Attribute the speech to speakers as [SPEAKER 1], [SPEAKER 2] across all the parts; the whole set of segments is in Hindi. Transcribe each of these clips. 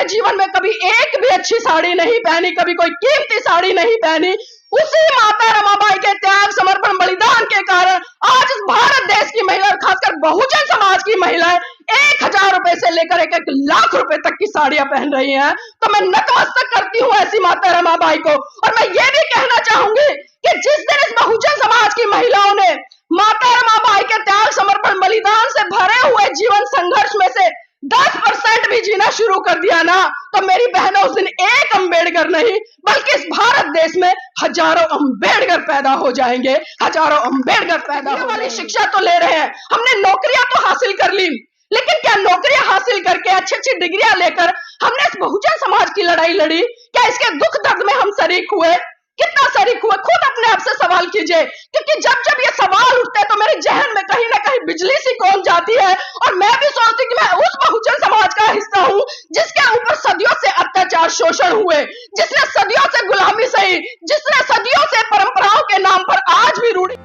[SPEAKER 1] अपने जीवन में कभी एक भी अच्छी साड़ी नहीं पहनी, कभी कोई कीमती साड़ी नहीं पहनी, उसी माता रमाबाई के त्याग समर्पण बलिदान के कारण आज इस भारत देश की महिला और खासकर बहुजन समाज की महिलाएं 1,000 रुपए से लेकर 1 लाख रुपए तक की साड़ियां पहन रही हैं। तो मैं नतमस्तक करती हूँ ऐसी माता रमाबाई को। और मैं ये भी कहना चाहूंगी कि जिस दिन इस बहुजन समाज की महिलाओं ने माता रमाबाई के त्याग समर्पण बलिदान से भरे हुए जीवन संघर्ष में से 10% भी जीना शुरू कर दिया ना, तो मेरी बहनों उस दिन एक अंबेडकर नहीं बल्कि इस भारत देश में हजारों अंबेडकर पैदा हो जाएंगे, हजारों अंबेडकर पैदा होने वाली शिक्षा तो ले रहे हैं, हमने नौकरियां तो हासिल कर ली, लेकिन क्या नौकरियां हासिल करके अच्छी अच्छी डिग्रियां लेकर हमने इस बहुजन समाज की लड़ाई लड़ी? क्या इसके दुख दर्द में हम शरीक हुए? कितना शरीक हुए? खुद अपने आप से सवाल कीजिए, क्योंकि जब जब ये सवाल उठते हैं तो मेरे जहन में कहीं ना कहीं बिजली सी कौन जाती है और मैं भी सोचती कि मैं उस बहुजन समाज का हिस्सा हूं जिसके ऊपर सदियों से अत्याचार शोषण हुए, जिसने सदियों से गुलामी सही, जिसने सदियों से परंपराओं के नाम पर आज भी रूढ़ी।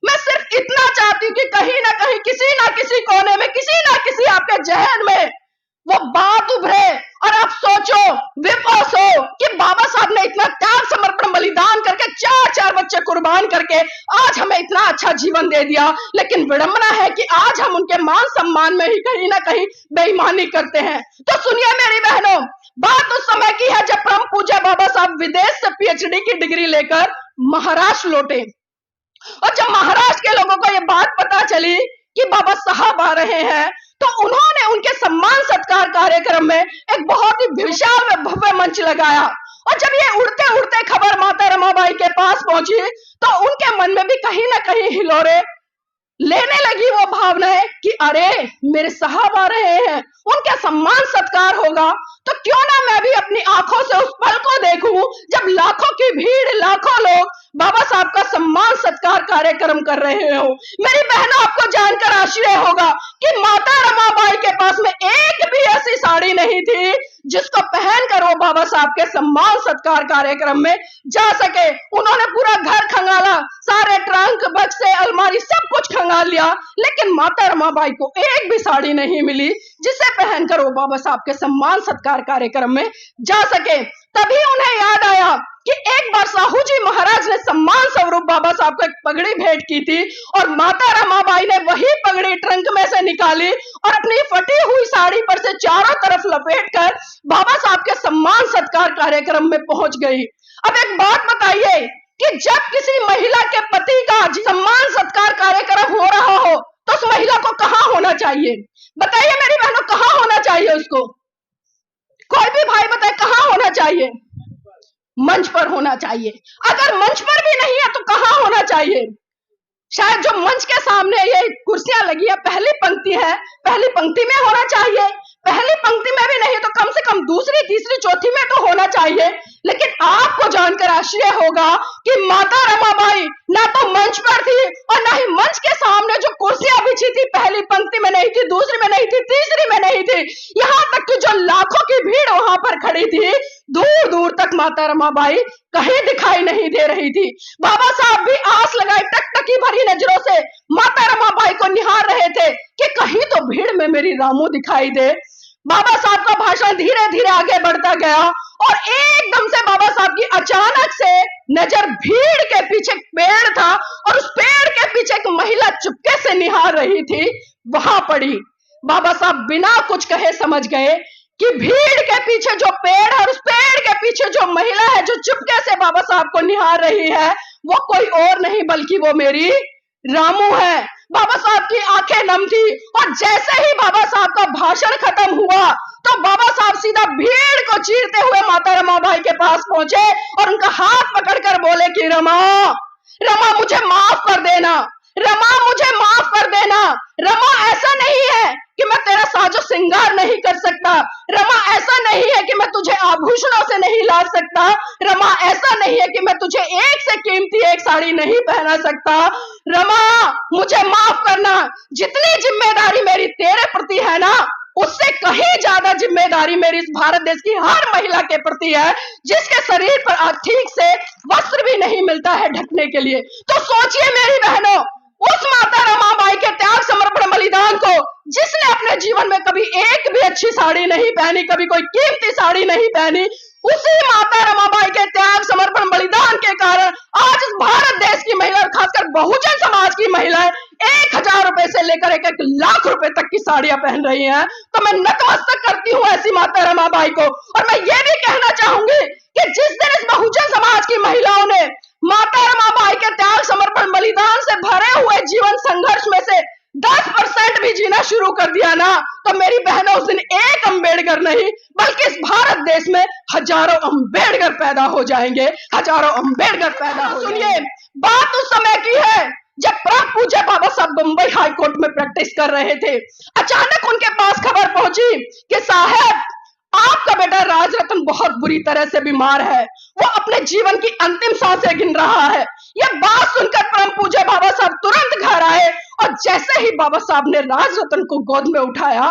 [SPEAKER 1] मैं सिर्फ इतना चाहती हूँ कि कहीं ना कहीं किसी ना किसी कोने में, किसी ना किसी आपके जहन में वो बात उभरे और आप सोचो, विपस हो कि बाबा साहब ने इतना त्याग समर्पण बलिदान करके 4 बच्चे कुर्बान करके आज हमें इतना अच्छा जीवन दे दिया, लेकिन विडंबना है कि आज हम उनके मान सम्मान में ही कहीं ना कहीं बेईमानी करते हैं। तो सुनिए मेरी बहनों, बात उस समय की है जब परम पूज्य बाबा साहब विदेश से पीएचडी की डिग्री लेकर महाराष्ट्र लौटे, और जब महाराष्ट्र के लोगों को यह बात पता चली कि बाबा साहब आ रहे हैं, तो उन्होंने उनके सम्मान सत्कार कार्यक्रम में एक बहुत ही विशाल व भव्य मंच लगाया। और जब ये उड़ते उड़ते खबर माता रमाबाई के पास पहुंची तो उनके मन में भी कहीं ना कहीं हिलोरे लेने लगी वो भावनाएं कि अरे मेरे साहब आ रहे हैं, उनका सम्मान सत्कार होगा, तो क्यों ना मैं भी अपनी आंखों से उस पल को देखूं जब लाखों की भीड़, लाखों लोग बाबा साहब का सम्मान सत्कार कार्यक्रम कर रहे हो। मेरी बहनों, आपको जानकर आश्चर्य होगा कि माता रमाबाई के पास में एक भी ऐसी साड़ी नहीं थी जिसको पहनकर वो बाबा साहब के सम्मान सत्कार कार्यक्रम में जा सके। उन्होंने पूरा घर खंगाला, सारे ट्रंक, बक्से, अलमारी सब कुछ खंगाल लिया, लेकिन माता रमाबाई को एक भी साड़ी नहीं मिली जिसे पहनकर वो बाबा साहब के सम्मान सत्कार कार्यक्रम में जा सके। तभी उन्हें याद आया कि एक बार साहू जी महाराज ने सम्मान स्वरूप बाबा साहब को एक पगड़ी भेंट की थी, और माता रमाबाई ने वही पगड़ी ट्रंक में से निकाली और अपनी फटी हुई साड़ी पर से चारों तरफ लपेटकर बाबा साहब के सम्मान सत्कार कार्यक्रम में पहुंच गई। अब एक बात बताइए कि जब किसी महिला के पति का सम्मान सत्कार कार्यक्रम हो रहा हो तो उस महिला को कहां होना चाहिए? बताइए मेरी बहनों, कहां होना चाहिए उसको? कोई भी भाई बताए कहां होना चाहिए? मंच पर होना चाहिए। अगर मंच पर भी नहीं है तो कहां होना चाहिए? शायद जो मंच के सामने ये कुर्सियां लगी है, पहली पंक्ति है, पहली पंक्ति में होना चाहिए। पहली पंक्ति में भी नहीं तो कम से कम दूसरी, तीसरी, चौथी में तो होना चाहिए। लेकिन आपको जानकर आश्चर्य होगा कि माता रमाबाई ना तो मंच पर थी और ना ही मंच के सामने जो कुर्सियां बिछी थी पहली पंक्ति में नहीं थी, दूसरी में नहीं थी, तीसरी में नहीं थी, यहां तक कि जो लाखों की भीड़ वहां पर खड़ी थी, दूर दूर तक माता रमाबाई कहीं दिखाई नहीं दे रही थी। बाबा साहब भी आस लगाए टकटकी भरी नजरों से माता रमाबाई को निहार रहे थे कि कहीं तो भीड़ में मेरी रामू दिखाई दे। बाबा साहब का भाषण धीरे धीरे आगे बढ़ता गया और एकदम से बाबा साहब की अचानक से नजर भीड़ के पीछे पेड़ था और उस पेड़ के पीछे एक महिला चुपके से निहार रही थी, वहां पड़ी। बाबा साहब बिना कुछ कहे समझ गए कि भीड़ के पीछे जो पेड़ है और उस पेड़ के पीछे जो महिला है जो चुपके से बाबा साहब को निहार रही है, वो कोई और नहीं बल्कि वो मेरी रामू है। बाबा साहब की आंखें नम थी और जैसे ही बाबा साहब का भाषण खत्म हुआ तो बाबा साहब सीधा भीड़ को चीरते हुए माता रमाबाई के पास पहुंचे और उनका हाथ पकड़कर बोले कि रमा, रमा मुझे माफ कर देना, रमा मुझे माफ कर देना। रमा ऐसा नहीं है कि मैं तेरा साजो श्रृंगार नहीं कर सकता, रमा ऐसा नहीं है कि मैं तुझे आभूषणों से नहीं ला सकता, रमा ऐसा नहीं है कि मैं तुझे एक से कीमती एक साड़ी नहीं पहना सकता। रमा मुझे माफ करना, जितनी जिम्मेदारी मेरी तेरे प्रति है ना उससे कहीं ज्यादा जिम्मेदारी मेरी इस भारत देश की हर महिला के प्रति है, जिसके शरीर पर आज ठीक से वस्त्र भी नहीं मिलता है ढकने के लिए। तो सोचिए मेरी बहनों, उस माता रमाबाई के त्याग समर्पण बलिदान को, जिसने अपने जीवन में कभी एक भी अच्छी साड़ी नहीं पहनी, कभी कोई कीमती साड़ी नहीं पहनी, उसी माता रमाबाई के त्याग समर्पण बलिदान के कारण आज इस भारत देश की महिला और खासकर बहुजन समाज की महिलाएं 1,000 रुपए से लेकर 1 लाख रुपए तक की साड़ियां पहन रही हैं। तो मैं नतमस्तक करती हूँ ऐसी माता रमाबाई को। और मैं ये भी कहना चाहूंगी कि जिस दिन इस बहुजन समाज की महिलाओं ने माता रमाबाई के त्याग समर्पण बलिदान से भरे हुए जीवन संघर्ष में से 10% भी जीना शुरू कर दिया ना, तो मेरी बहनों उस दिन एक अम्बेडकर नहीं बल्कि इस भारत देश में हजारों अम्बेडकर पैदा हो जाएंगे, हजारों अम्बेडकर पैदा हो। सुनिए, बात उस समय की है जब परम पूज्य बाबा साहब बंबई हाई कोर्ट में प्रैक्टिस कर रहे थे। अचानक उनके पास खबर पहुंची कि साहब, आपका बेटा राज रतन बहुत बुरी तरह से बीमार है, वो अपने जीवन की अंतिम सांसें गिन रहा है। यह बात सुनकर परम पूज्य बाबा साहब तुरंत घर आए और जैसे ही बाबा साहब ने राज रतन को गोद में उठाया,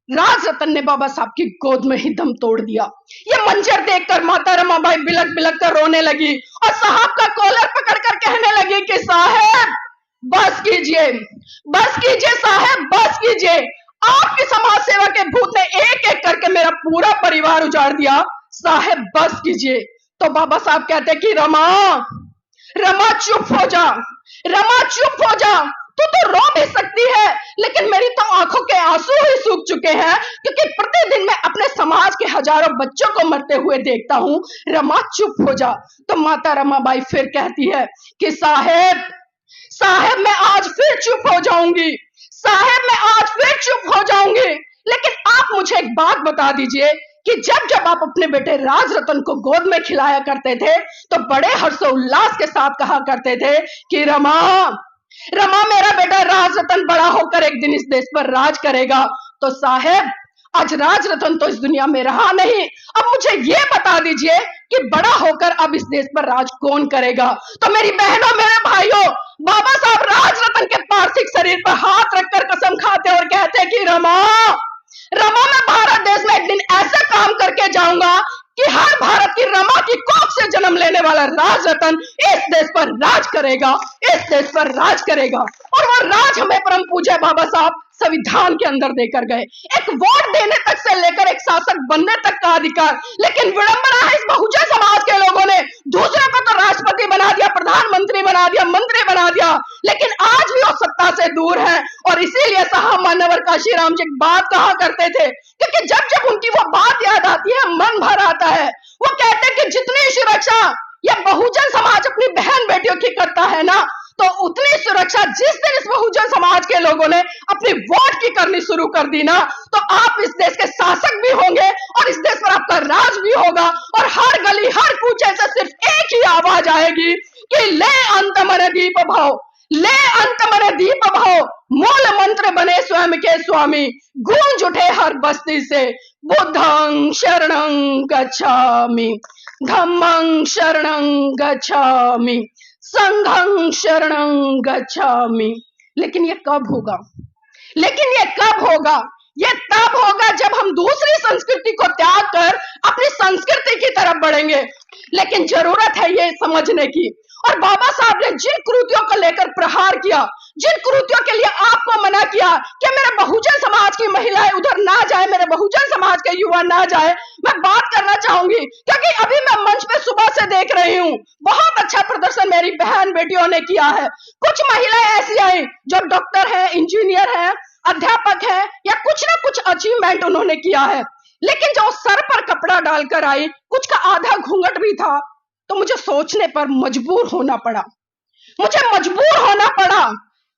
[SPEAKER 1] राज रतन ने बाबा साहब की गोद में ही दम तोड़ दिया। यह मंजर देखकर माता रमाबाई बिलक बिलक कर रोने लगी और साहब का कॉलर पकड़कर कहने लगी कि साहब बस कीजिए साहब, बस कीजिए। आपकी समाज सेवा के भूत ने एक एक करके मेरा पूरा परिवार उजाड़ दिया, साहब बस कीजिए। तो बाबा साहब कहते कि रमा चुप हो जा, रमा चुप हो जा, तू तो रो भी सकती है लेकिन मेरी तो आंखों के आंसू ही सूख चुके हैं, क्योंकि प्रतिदिन मैं अपने समाज के हजारों बच्चों को मरते हुए देखता हूं। रमा चुप हो जा। तो माता रमाबाई फिर कहती है कि साहब मैं आज फिर चुप हो जाऊंगी, साहब मैं आज फिर चुप हो जाऊंगी। लेकिन आप मुझे एक बात बता दीजिए कि जब जब आप अपने बेटे राज रतन को गोद में खिलाया करते थे तो बड़े हर्षोल्लास के साथ कहा करते थे कि रमा मेरा बेटा राज रतन बड़ा होकर एक दिन इस देश पर राज करेगा। तो साहब आज राज रतन तो इस दुनिया में रहा नहीं, अब मुझे ये बता दीजिए कि बड़ा होकर अब इस देश पर राज कौन करेगा। तो मेरी बहनों, मेरे भाइयों, बाबा साहब राज रतन के पार्थिव शरीर पर हाथ रखकर कसम खाते और कहते कि रमा मैं भारत देश में एक दिन ऐसा काम करके जाऊंगा कि हर भारत की रमा की कोख से जन्म लेने वाला राज रतन इस देश पर राज करेगा, इस देश पर राज करेगा। और वो राज हमें परम पूज्य बाबा साहब संविधान के अंदर देकर गए, एक वोट देने तक से लेकर एक शासक बनने तक का अधिकार। लेकिन विडंबना है, इस बहुजन समाज के लोगों ने दूसरे को तो राष्ट्रपति बना दिया, प्रधानमंत्री बना दिया, मंत्री बना दिया, लेकिन आज भी वो सत्ता से दूर है। और इसीलिए साहब मान्यवर काशीराम जी एक बात कहा करते थे, क्योंकि जब जब उनकी वो बात याद आती है मन भर आता है। वो कहते कि जितनी सुरक्षा यह बहुजन समाज अपनी बहन बेटियों की करता है ना, तो उतनी सुरक्षा जिस दिन इस बहुजन समाज के लोगों ने अपनी वोट की करनी शुरू कर दी ना, तो आप इस देश के शासक भी होंगे और इस देश पर आपका राज भी होगा। और हर गली हर कूचे से सिर्फ एक ही आवाज आएगी कि ले अंत मन दीप भाव, ले अंत मन दीप भाव, मूल मंत्र बने स्वयं के स्वामी, गूंज उठे हर बस्ती से बुद्धं शरणं गच्छामि, धम्मं शरणं गच्छामि, संघं शरणं गच्छामि। लेकिन ये कब होगा? ये तब होगा जब हम दूसरी संस्कृति को त्याग कर अपनी संस्कृति की तरफ बढ़ेंगे। लेकिन जरूरत है ये समझने की। और बाबा साहब ने जिन कृतियों को लेकर प्रहार किया, जिन कृतियों के लिए आपको मना किया कि मेरे बहुजन समाज की महिलाएं उधर ना जाए, मेरे बहुजन समाज के युवा ना जाए, मैं बात करना चाहूंगी, क्योंकि अभी मैं मंच पे सुबह से देख रही हूँ बहुत अच्छा प्रदर्शन मेरी बहन बेटियों ने किया है। कुछ महिलाएं ऐसी आई जो डॉक्टर है, इंजीनियर है, अध्यापक है, या कुछ ना कुछ अचीवमेंट उन्होंने किया है। लेकिन जो सर पर कपड़ा डालकर आई, कुछ का आधा घूंघट भी था, तो मुझे सोचने पर मजबूर होना पड़ा।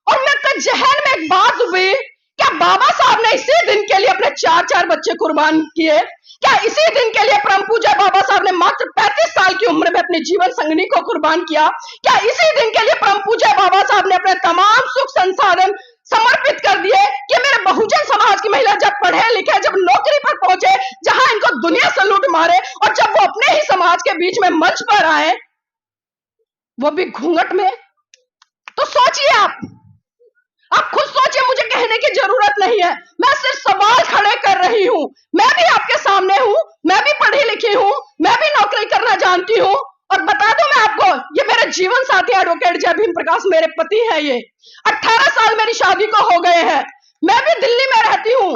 [SPEAKER 1] और मेरे जहन में एक बात हुई, क्या बाबा साहब ने इसी दिन के लिए अपने 4 बच्चे कुर्बान किए? क्या इसी दिन के लिए परम पूज्य बाबा साहब ने मात्र 35 साल की उम्र में अपनी जीवन संगिनी को कुर्बान किया? क्या इसी दिन के लिए परम पूज्य बाबा साहब ने अपने तमाम सुख संसाधन समर्पित कर दिए कि मेरे बहुजन समाज की महिला जब पढ़े लिखे, जब नौकरी पर पहुंचे, जहां इनको दुनिया से लूट मारे, और जब वो अपने ही समाज के बीच में मंच पर आए, वो भी घूंघट में? तो सोचिए आप, आप खुद सोचिए, मुझे कहने की जरूरत नहीं है, मैं सिर्फ सवाल खड़े कर रही हूं। मैं भी आपके सामने हूं, मैं भी पढ़ी लिखी हूं, मैं भी नौकरी करना जानती हूं। और बता दूं मैं आपको, ये मेरे जीवन साथी एडवोकेट जय भीम प्रकाश मेरे पति हैं। ये 18 साल मेरी शादी को हो गए हैं। मैं भी दिल्ली में रहती हूँ,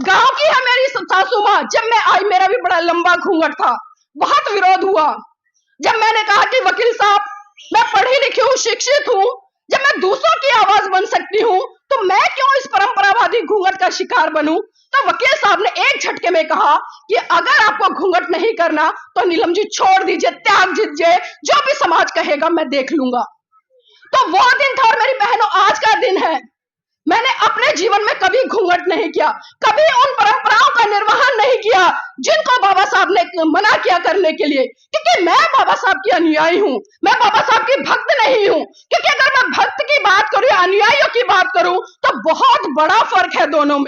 [SPEAKER 1] गांव की है मेरी सासू माँ। जब मैं आई, मेरा भी बड़ा लंबा घूंघट था, बहुत विरोध हुआ। जब मैंने कहा कि वकील साहब, मैं पढ़ी लिखी हूँ, शिक्षित हूँ, जब मैं दूसरों की आवाज बन सकती हूँ, तो मैं क्यों इस परंपरावादी घूंघट का शिकार बनूं? तो वकील साहब ने एक झटके में कहा कि अगर आपको घूंघट नहीं करना तो नीलम जी छोड़ दीजिए, त्याग दीजिए, जो भी समाज कहेगा मैं देख लूंगा। तो वो दिन था। और मेरी बहनों, आज का दिन है। मैंने अपने जीवन में कभी घूंघट नहीं किया, कभी उन परंपराओं का निर्वहन नहीं किया जिनको बाबा साहब ने मना किया करने के लिए, क्योंकि मैं बाबा साहब की अनुयायी हूं, मैं बाबा साहब की भक्त नहीं हूं। क्योंकि अगर मैं भक्त की बात करूं या अनुयायियों की बात करूं तो बहुत बड़ा फर्क है दोनों में।